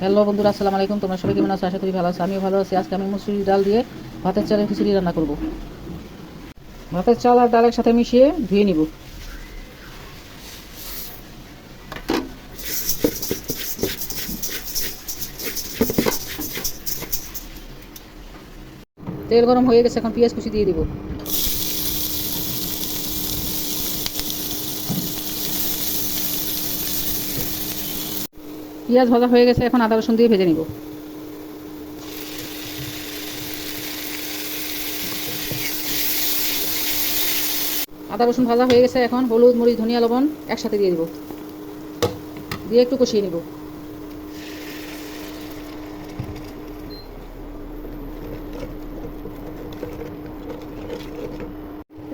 Hello বন্ধুরা, আসসালামু আলাইকুম। তোমরা সবাই কেমন আছো? আশা করি ভালো আছো। আমিও ভালো আছি। আজকে আমি মুসুরি ডাল দিয়ে ভাতের চালের খিচুড়ি রান্না করব। ভাতের চাল আর ডালের সাথে মিশিয়ে ধুয়ে নিব। তেল গরম হয়ে গেছে, এখন পেঁয়াজ কুচি দিয়ে দিব। পেঁয়াজ ভাজা হয়ে গেছে, এখন আদা রসুন দিয়ে ভেজে নিব। আদা রসুন ভাজা হয়ে গেছে, এখন হলুদ, মরিচ, ধনিয়া, লবণ একসাথে দিয়ে দিব। দিয়ে একটু কষিয়ে নিব।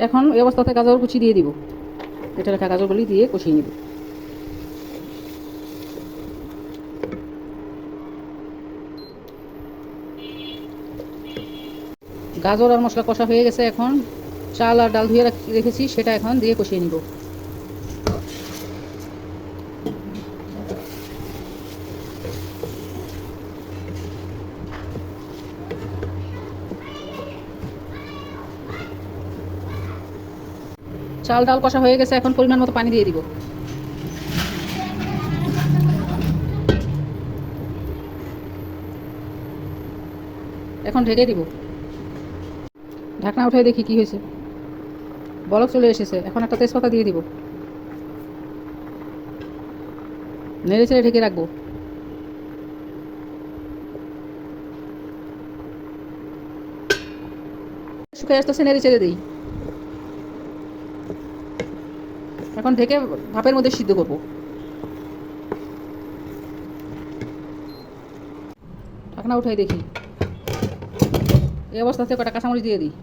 এখন এই অবস্থাতে গাজর কুচি দিয়ে দিব। কেটে রাখা গাজরগুলি দিয়ে কষিয়ে নিব। গাজর আর মশলা কষা হয়ে গেছে, এখন চাল আর ডাল ধুয়ে রেখেছি সেটা এখন দিয়ে কষিয়ে নিব। চাল ডাল কষা হয়ে গেছে, এখন পরিমাণ মতো পানি দিয়ে দিব। এখন ঢেকে দিব। ঢাকনা উঠে দেখি কি হয়েছে। বলক চলে এসেছে, এখন একটা তেজপাতা দিয়ে দিব। নেড়ে চেড়ে ঢেকে রাখবো। শুকিয়ে আসতেছে, নেড়ে চেড়ে দিই। এখন ঢেকে ভাপের মধ্যে সিদ্ধ করব। ঢাকনা উঠাই দেখি। এই অবস্থাতে কটা কাঁচামরিচ দিয়ে দিই।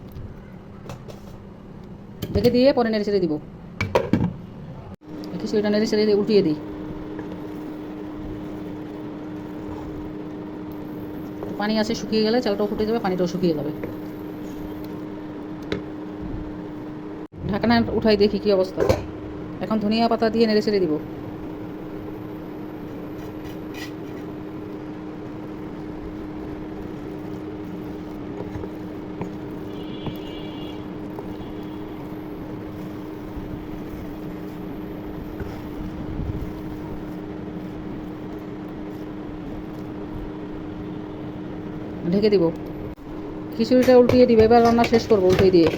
ঢেকে দিয়ে পরে নেড়ে চেড়ে দিব। খিচুড়িটা নেড়ে চেড়ে দিয়ে উল্টিয়ে দিই। পানি আছে, শুকিয়ে গেলে চালটাও ফুটে যাবে, পানিটাও শুকিয়ে যাবে। ঢাকনা উঠাই দেখি কি অবস্থা। এখন ধনিয়া পাতা দিয়ে নেড়ে চেড়ে দিব। ঢেকে দিব। খিচুড়িটা উল্টিয়ে দিব। এবার রান্না শেষ করবো উল্টিয়ে দিয়ে।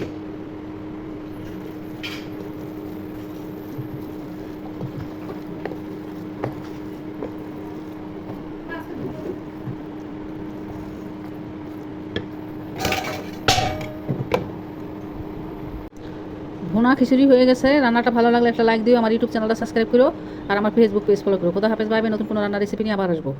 ভুনা খিচুড়ি হয়ে গেছে। রান্নাটা ভালো লাগলে একটা লাইক দিও, আমার ইউটিউব চ্যানেলটা সাবস্ক্রাইব করো আর আমার ফেসবুক পেজ ফলো করো। খোদা হাফেজ, বাই বাই। নতুন কোনো রান্নার রেসিপি নিয়ে আবার আসবো।